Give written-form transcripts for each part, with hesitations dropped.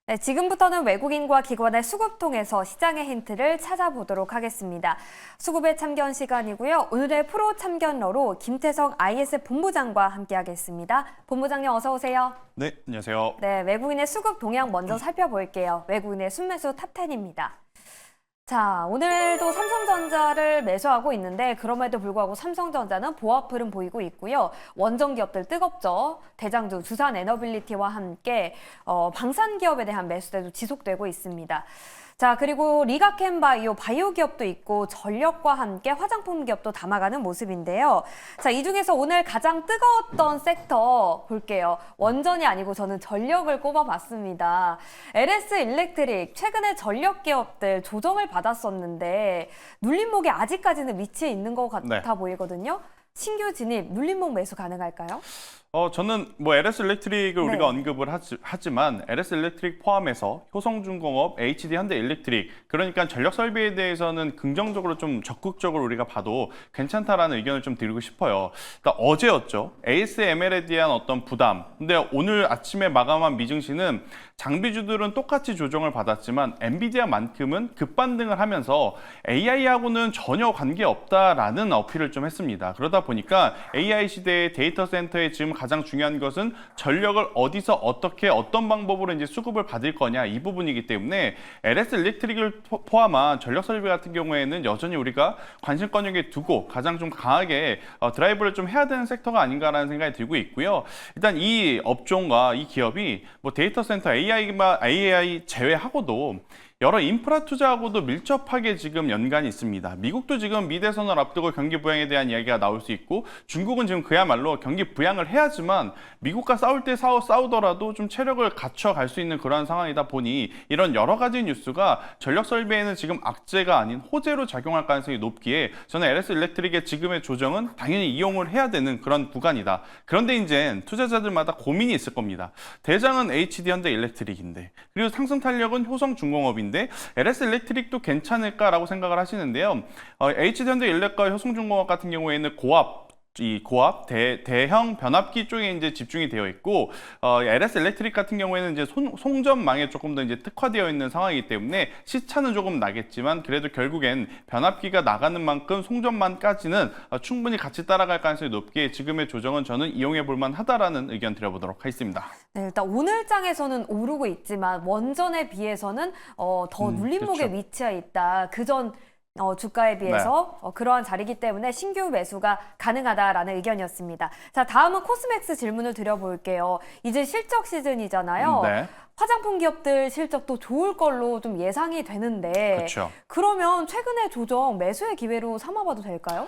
네, 지금부터는 외국인과 기관의 수급 통해서 시장의 힌트를 찾아보도록 하겠습니다. 수급의 참견 시간이고요. 오늘의 프로 참견러로 김태성 IS 본부장과 함께하겠습니다. 본부장님 어서 오세요. 네, 안녕하세요. 네, 외국인의 수급 동향 먼저 살펴볼게요. 외국인의 순매수 탑10입니다. 자, 오늘도 삼성전자를 매수하고 있는데 그럼에도 불구하고 삼성전자는 보합 흐름 보이고 있고요. 원전 기업들 뜨겁죠. 대장주 두산 에너빌리티와 함께 방산 기업에 대한 매수대도 지속되고 있습니다. 자, 그리고 리가켄 바이오 기업도 있고 전력과 함께 화장품 기업도 담아가는 모습인데요. 자, 이 중에서 오늘 가장 뜨거웠던 섹터 볼게요. 원전이 아니고 저는 전력을 꼽아봤습니다. LS 일렉트릭, 최근에 전력 기업들 조정을 받았었는데 눌림목이 아직까지는 위치해 있는 것 같아 보이거든요. 신규 진입, 눌림목 매수 가능할까요? 저는 LS 일렉트릭을 네. 우리가 언급을 하지만 LS 일렉트릭 포함해서 효성중공업, HD 현대일렉트릭, 그러니까 전력 설비에 대해서는 긍정적으로 좀 적극적으로 우리가 봐도 괜찮다라는 의견을 좀 드리고 싶어요. 그러니까 어제였죠. ASML에 대한 어떤 부담. 근데 오늘 아침에 마감한 미증시는 장비주들은 똑같이 조정을 받았지만 엔비디아만큼은 급반등을 하면서 AI하고는 전혀 관계없다라는 어필을 좀 했습니다. 그러다 보니까 AI 시대의 데이터 센터에 지금 가장 중요한 것은 전력을 어디서 어떻게 어떤 방법으로 이제 수급을 받을 거냐 이 부분이기 때문에 LS 일렉트릭을 포함한 전력 설비 같은 경우에는 여전히 우리가 관심권역에 두고 가장 좀 강하게 드라이브를 좀 해야 되는 섹터가 아닌가라는 생각이 들고 있고요. 일단 이 업종과 이 기업이 데이터 센터 AI 제외하고도 여러 인프라 투자하고도 밀접하게 지금 연관이 있습니다. 미국도 지금 미대선을 앞두고 경기 부양에 대한 이야기가 나올 수 있고 중국은 지금 그야말로 경기 부양을 해야지만 미국과 싸울 때 싸우더라도 좀 체력을 갖춰갈 수 있는 그런 상황이다 보니 이런 여러 가지 뉴스가 전력 설비에는 지금 악재가 아닌 호재로 작용할 가능성이 높기에 저는 LS 일렉트릭의 지금의 조정은 당연히 이용을 해야 되는 그런 구간이다. 그런데 이제 투자자들마다 고민이 있을 겁니다. 대장은 HD 현대 일렉트릭인데 그리고 상승 탄력은 효성중공업인데 LS 일렉트릭도 괜찮을까라고 생각을 하시는데요. HD 현대 일렉과 효성중공업 같은 경우에는 고압 대형 변압기 쪽에 이제 집중이 되어 있고 LS 일렉트릭 같은 경우에는 이제 송전망에 조금 더 이제 특화되어 있는 상황이기 때문에 시차는 조금 나겠지만 그래도 결국엔 변압기가 나가는 만큼 송전망까지는 충분히 같이 따라갈 가능성이 높기에 지금의 조정은 저는 이용해 볼 만하다라는 의견 드려보도록 하겠습니다. 네, 일단 오늘장에서는 오르고 있지만 원전에 비해서는 더 눌림목에 그렇죠. 위치해 있다. 그전 주가에 비해서 그러한 자리이기 때문에 신규 매수가 가능하다라는 의견이었습니다. 자, 다음은 코스맥스 질문을 드려볼게요. 이제 실적 시즌이잖아요. 네. 화장품 기업들 실적도 좋을 걸로 좀 예상이 되는데 그렇죠. 그러면 최근의 조정 매수의 기회로 삼아봐도 될까요?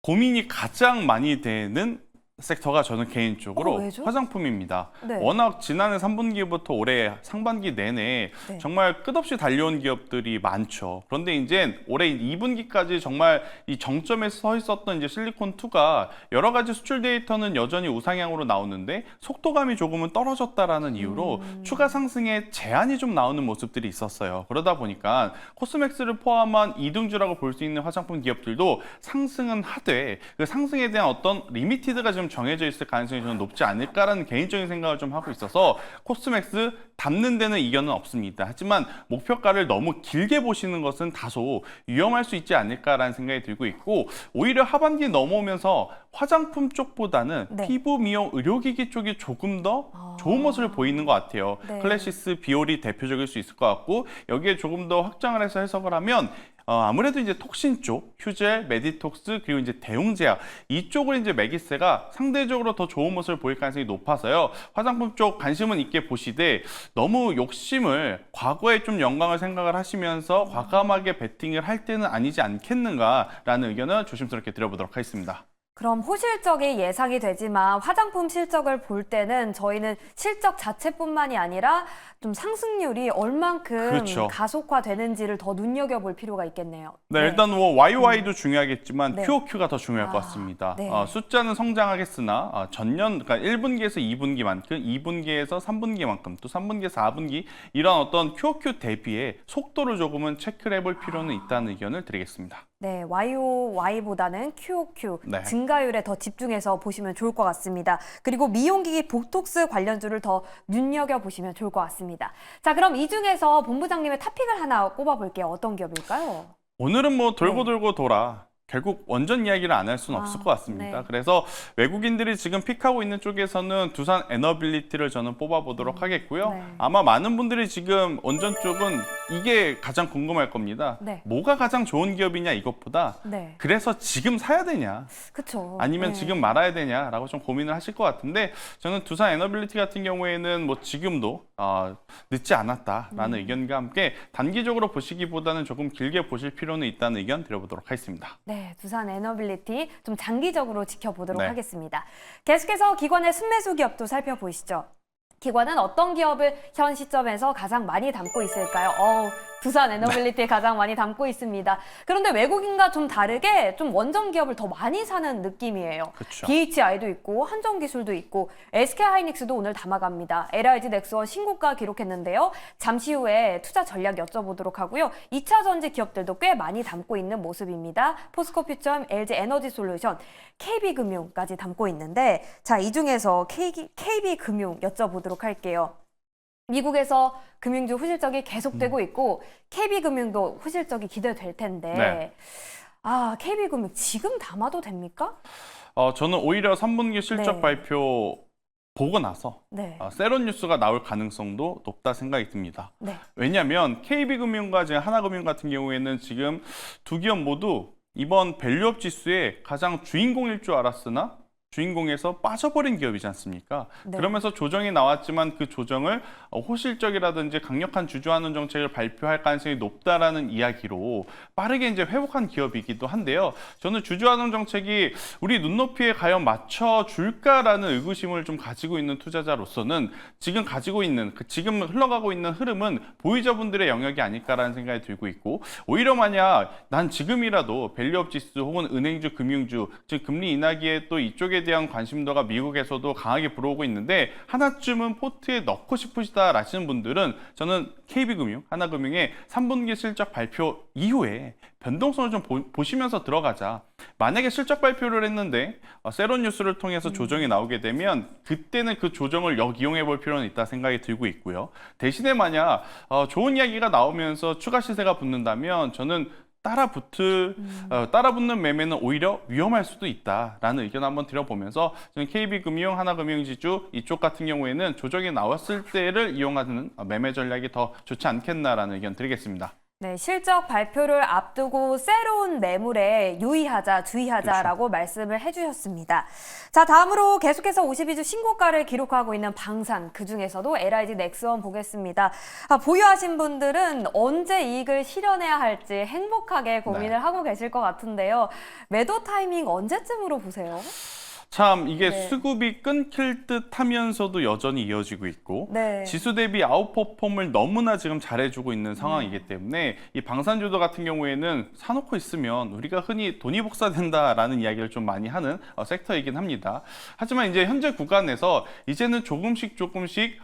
고민이 가장 많이 되는 섹터가 저는 개인적으로 왜죠? 화장품입니다. 네. 워낙 지난해 3분기부터 올해 상반기 내내 네. 정말 끝없이 달려온 기업들이 많죠. 그런데 이제 올해 2분기까지 정말 이 정점에 서 있었던 이제 실리콘2가 여러 가지 수출 데이터는 여전히 우상향으로 나오는데 속도감이 조금은 떨어졌다라는 이유로 추가 상승에 제한이 좀 나오는 모습들이 있었어요. 그러다 보니까 코스맥스를 포함한 이등주라고 볼 수 있는 화장품 기업들도 상승은 하되 그 상승에 대한 어떤 리미티드가 좀 정해져 있을 가능성이 저는 높지 않을까라는 개인적인 생각을 좀 하고 있어서 코스맥스 담는 데는 이견은 없습니다. 하지만 목표가를 너무 길게 보시는 것은 다소 위험할 수 있지 않을까라는 생각이 들고 있고 오히려 하반기 넘어오면서 화장품 쪽보다는 피부 미용 의료기기 쪽이 조금 더 좋은 모습을 보이는 것 같아요. 네. 클래시스, 비올이 대표적일 수 있을 것 같고 여기에 조금 더 확장을 해서 해석을 하면 아무래도 이제 톡신 쪽, 휴젤, 메디톡스 그리고 이제 대용제약 이쪽을 이제 매기세가 상대적으로 더 좋은 모습을 보일 가능성이 높아서요. 화장품 쪽 관심은 있게 보시되 너무 욕심을 과거에 좀 영광을 생각을 하시면서 과감하게 베팅을 할 때는 아니지 않겠는가라는 의견을 조심스럽게 드려보도록 하겠습니다. 그럼 호실적이 예상이 되지만 화장품 실적을 볼 때는 저희는 실적 자체뿐만이 아니라 좀 상승률이 얼만큼 그렇죠. 가속화되는지를 더 눈여겨볼 필요가 있겠네요. 네, 일단 YY도 중요하겠지만 네. QOQ가 더 중요할 것 같습니다. 네. 숫자는 성장하겠으나 전년, 그러니까 1분기에서 2분기만큼, 2분기에서 3분기만큼, 또 3분기에서 4분기 이런 어떤 QOQ 대비의 속도를 조금은 체크를 해볼 필요는 있다는 의견을 드리겠습니다. 네, YOY보다는 QOQ 네. 증가율에 더 집중해서 보시면 좋을 것 같습니다. 그리고 미용기기 보톡스 관련주를 더 눈여겨보시면 좋을 것 같습니다. 자, 그럼 이 중에서 본부장님의 탑픽을 하나 꼽아볼게요. 어떤 기업일까요? 오늘은 뭐 돌고 네. 돌고 돌아 결국 원전 이야기를 안 할 수는 없을 것 같습니다. 네. 그래서 외국인들이 지금 픽하고 있는 쪽에서는 두산 에너빌리티를 저는 뽑아보도록 하겠고요. 네. 아마 많은 분들이 지금 원전 쪽은 이게 가장 궁금할 겁니다. 네. 뭐가 가장 좋은 기업이냐 이것보다 네, 그래서 지금 사야 되냐 그쵸. 아니면 네. 지금 말아야 되냐라고 좀 고민을 하실 것 같은데 저는 두산 에너빌리티 같은 경우에는 뭐 지금도 늦지 않았다라는 의견과 함께 단기적으로 보시기보다는 조금 길게 보실 필요는 있다는 의견 드려보도록 하겠습니다. 네, 두산 에너빌리티 좀 장기적으로 지켜보도록 네. 하겠습니다. 계속해서 기관의 순매수 기업도 살펴보시죠. 기관은 어떤 기업을 현 시점에서 가장 많이 담고 있을까요? 두산 에너빌리티에 가장 많이 담고 있습니다. 그런데 외국인과 좀 다르게 좀 원전 기업을 더 많이 사는 느낌이에요. 그쵸. BHI도 있고 한전기술도 있고 SK하이닉스도 오늘 담아갑니다. LIG 넥스원 신고가 기록했는데요. 잠시 후에 투자 전략 여쭤보도록 하고요. 2차 전지 기업들도 꽤 많이 담고 있는 모습입니다. 포스코퓨처, LG에너지솔루션, KB금융까지 담고 있는데 자, 이 중에서 KB금융 여쭤보도록 할게요. 미국에서 금융주 후실적이 계속되고 있고 KB금융도 후실적이 기대될 텐데 네. KB금융 지금 담아도 됩니까? 저는 오히려 3분기 실적 네. 발표 보고 나서 네. 세론 뉴스가 나올 가능성도 높다 생각이 듭니다. 네. 왜냐하면 KB금융과 지금 하나금융 같은 경우에는 지금 두 기업 모두 이번 밸류업 지수의 가장 주인공일 줄 알았으나 주인공에서 빠져버린 기업이지 않습니까? 네. 그러면서 조정이 나왔지만 그 조정을 호실적이라든지 강력한 주주환원 정책을 발표할 가능성이 높다라는 이야기로 빠르게 이제 회복한 기업이기도 한데요. 저는 주주환원 정책이 우리 눈높이에 과연 맞춰줄까라는 의구심을 좀 가지고 있는 투자자로서는 지금 가지고 있는 지금 흘러가고 있는 흐름은 보유자분들의 영역이 아닐까라는 생각이 들고 있고 오히려 만약 난 지금이라도 밸류업 지수 혹은 은행주, 금융주 즉 금리 인하기에 또 이쪽에 대한 관심도가 미국에서도 강하게 불어오고 있는데 하나쯤은 포트에 넣고 싶으시다 라시는 분들은 저는 KB금융, 하나금융의 3분기 실적 발표 이후에 변동성을 좀 보시면서 들어가자. 만약에 실적 발표를 했는데 세론 뉴스를 통해서 조정이 나오게 되면 그때는 그 조정을 역이용해 볼 필요는 있다 생각이 들고 있고요. 대신에 만약 좋은 이야기가 나오면서 추가 시세가 붙는다면 저는 따라붙는 매매는 오히려 위험할 수도 있다라는 의견 한번 드려보면서 저는 KB금융, 하나금융지주 이쪽 같은 경우에는 조정이 나왔을 때를 이용하는 매매 전략이 더 좋지 않겠나라는 의견 드리겠습니다. 네, 실적 발표를 앞두고 새로운 매물에 유의하자, 주의하자라고 말씀을 해주셨습니다. 자, 다음으로 계속해서 52주 신고가를 기록하고 있는 방산, 그중에서도 LIG 넥스원 보겠습니다. 보유하신 분들은 언제 이익을 실현해야 할지 행복하게 고민을 하고 계실 것 같은데요. 매도 타이밍 언제쯤으로 보세요? 참 이게 네. 수급이 끊길 듯 하면서도 여전히 이어지고 있고 네. 지수 대비 아웃퍼폼을 너무나 지금 잘해주고 있는 상황이기 때문에 이 방산주도 같은 경우에는 사놓고 있으면 우리가 흔히 돈이 복사된다라는 이야기를 좀 많이 하는 섹터이긴 합니다. 하지만 이제 현재 구간에서 이제는 조금씩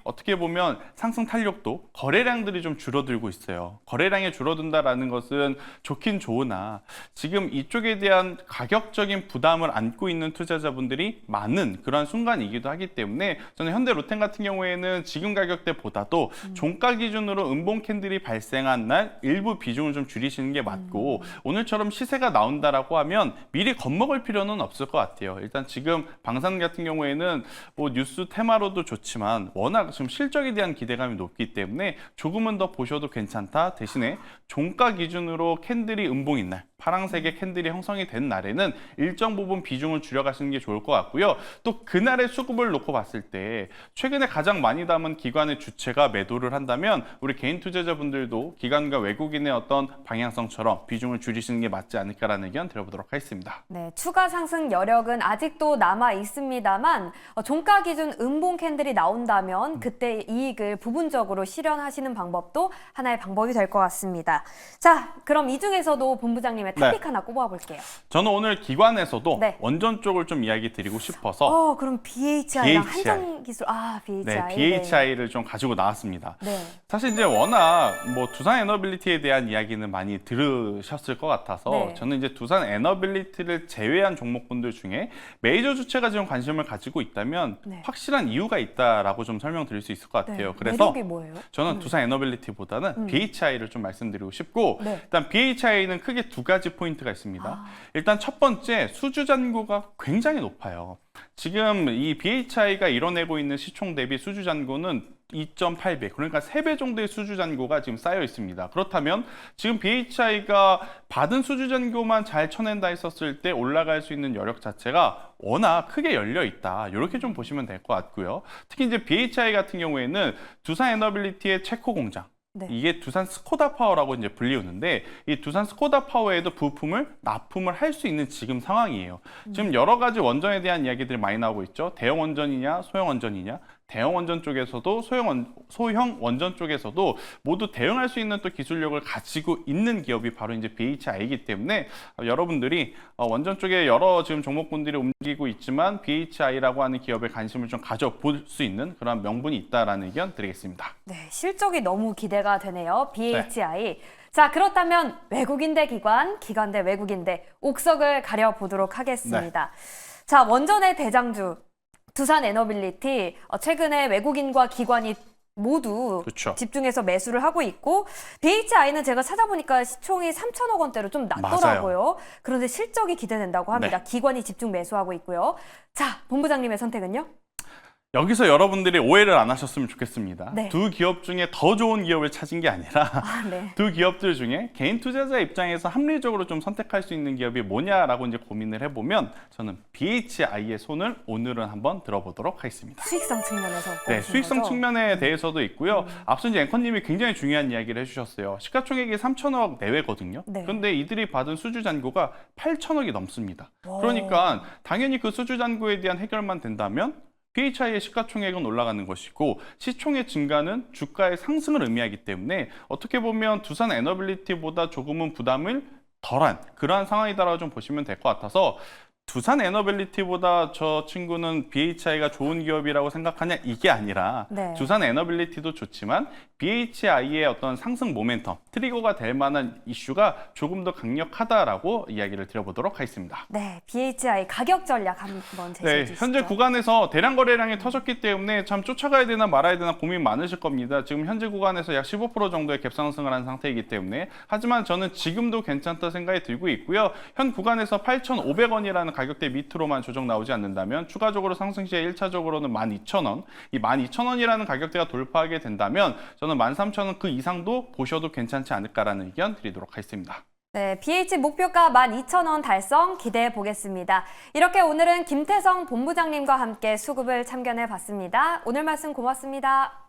어떻게 보면 상승 탄력도 거래량들이 좀 줄어들고 있어요. 거래량이 줄어든다라는 것은 좋긴 좋으나 지금 이쪽에 대한 가격적인 부담을 안고 있는 투자자분들이 많은 그런 순간이기도 하기 때문에 저는 현대 로템 같은 경우에는 지금 가격대보다도 종가 기준으로 음봉 캔들이 발생한 날 일부 비중을 좀 줄이시는 게 맞고 오늘처럼 시세가 나온다라고 하면 미리 겁먹을 필요는 없을 것 같아요. 일단 지금 방산 같은 경우에는 뭐 뉴스 테마로도 좋지만 워낙 지금 실적에 대한 기대감이 높기 때문에 조금은 더 보셔도 괜찮다. 대신에 종가 기준으로 캔들이 음봉인 날 파란색의 캔들이 형성이 된 날에는 일정 부분 비중을 줄여가시는 게 좋을 것 같고요. 또 그날의 수급을 놓고 봤을 때 최근에 가장 많이 담은 기관의 주체가 매도를 한다면 우리 개인 투자자분들도 기관과 외국인의 어떤 방향성처럼 비중을 줄이시는 게 맞지 않을까라는 의견 드려보도록 하겠습니다. 네, 추가 상승 여력은 아직도 남아 있습니다만 종가 기준 음봉 캔들이 나온다면 그때 이익을 부분적으로 실현하시는 방법도 하나의 방법이 될 것 같습니다. 자, 그럼 이 중에서도 본부장님의 탑픽 하나 꼽아볼게요. 저는 오늘 기관에서도 네. 원전 쪽을 좀 이야기 이야기 드리고 싶어서 그럼 BHI랑 BHI. 한정 기술, BHI. 네, BHI를 좀 가지고 나왔습니다. 네. 사실 이제 워낙 뭐 두산 에너빌리티에 대한 이야기는 많이 들으셨을 것 같아서 네. 저는 이제 두산 에너빌리티를 제외한 종목군들 중에 메이저 주체가 지금 관심을 가지고 있다면 네. 확실한 이유가 있다라고 좀 설명드릴 수 있을 것 같아요. 네. 그래서 매력이 뭐예요? 저는 두산 에너빌리티보다는 BHI를 좀 말씀드리고 싶고 네. 일단 BHI는 크게 두 가지 포인트가 있습니다. 아. 일단 첫 번째 수주 잔고가 굉장히 높아요. 지금 이 BHI가 이뤄내고 있는 시총 대비 수주 잔고는 2.8배, 그러니까 3배 정도의 수주 잔고가 지금 쌓여 있습니다. 그렇다면 지금 BHI가 받은 수주 잔고만 잘 쳐낸다 했었을 때 올라갈 수 있는 여력 자체가 워낙 크게 열려 있다. 이렇게 좀 보시면 될 것 같고요. 특히 이제 BHI 같은 경우에는 두산 에너빌리티의 체코 공장, 네. 이게 두산 스코다 파워라고 이제 불리우는데 이 두산 스코다 파워에도 부품을 납품을 할 수 있는 지금 상황이에요. 지금 여러 가지 원전에 대한 이야기들이 많이 나오고 있죠. 대형 원전이냐, 소형 원전이냐. 대형 원전 쪽에서도 소형 원전 쪽에서도 모두 대응할 수 있는 또 기술력을 가지고 있는 기업이 바로 이제 BHI이기 때문에 여러분들이 원전 쪽에 여러 지금 종목군들이 움직이고 있지만 BHI라고 하는 기업에 관심을 좀 가져볼 수 있는 그런 명분이 있다라는 의견 드리겠습니다. 네, 실적이 너무 기대가 되네요. BHI. 자, 그렇다면 외국인 대 기관, 기관 대 외국인 대 옥석을 가려보도록 하겠습니다. 자, 원전의 대장주 두산 에너빌리티 최근에 외국인과 기관이 모두 그렇죠. 집중해서 매수를 하고 있고 BHI는 제가 찾아보니까 시총이 3천억 원대로 좀 낮더라고요. 맞아요. 그런데 실적이 기대된다고 합니다. 네. 기관이 집중 매수하고 있고요. 자, 본부장님의 선택은요? 여기서 여러분들이 오해를 안 하셨으면 좋겠습니다. 네. 두 기업 중에 더 좋은 기업을 찾은 게 아니라 네. 두 기업들 중에 개인 투자자 입장에서 합리적으로 좀 선택할 수 있는 기업이 뭐냐라고 이제 고민을 해보면 저는 BHI의 손을 오늘은 한번 들어보도록 하겠습니다. 수익성 측면에서 네, 보신 수익성 거죠? 측면에 대해서도 있고요. 앞서 이제 앵커님이 굉장히 중요한 이야기를 해주셨어요. 시가총액이 3천억 내외거든요. 네. 그런데 이들이 받은 수주 잔고가 8천억이 넘습니다. 오. 그러니까 당연히 그 수주 잔고에 대한 해결만 된다면 BHI의 시가총액은 올라가는 것이고 시총의 증가는 주가의 상승을 의미하기 때문에 어떻게 보면 두산 에너빌리티보다 조금은 부담을 덜한 그러한 상황이다라고 좀 보시면 될 것 같아서 두산 에너빌리티보다 저 친구는 BHI가 좋은 기업이라고 생각하냐 이게 아니라 네. 두산 에너빌리티도 좋지만 BHI의 어떤 상승 모멘텀, 트리거가 될 만한 이슈가 조금 더 강력하다라고 이야기를 드려보도록 하겠습니다. 네, BHI 가격 전략 한번 제시해 네, 주시죠. 현재 구간에서 대량 거래량이 터졌기 때문에 참 쫓아가야 되나 말아야 되나 고민 많으실 겁니다. 지금 현재 구간에서 약 15% 정도의 갭상승을 한 상태이기 때문에 하지만 저는 지금도 괜찮다 생각이 들고 있고요. 현 구간에서 8,500원이라는 가격대 밑으로만 조정 나오지 않는다면 추가적으로 상승 시에 1차적으로는 12,000원, 이 12,000원이라는 가격대가 돌파하게 된다면 저는 13,000원 그 이상도 보셔도 괜찮지 않을까라는 의견 드리도록 하겠습니다. 네, BH 목표가 12,000원 달성 기대해 보겠습니다. 이렇게 오늘은 김태성 본부장님과 함께 수급을 참견해 봤습니다. 오늘 말씀 고맙습니다.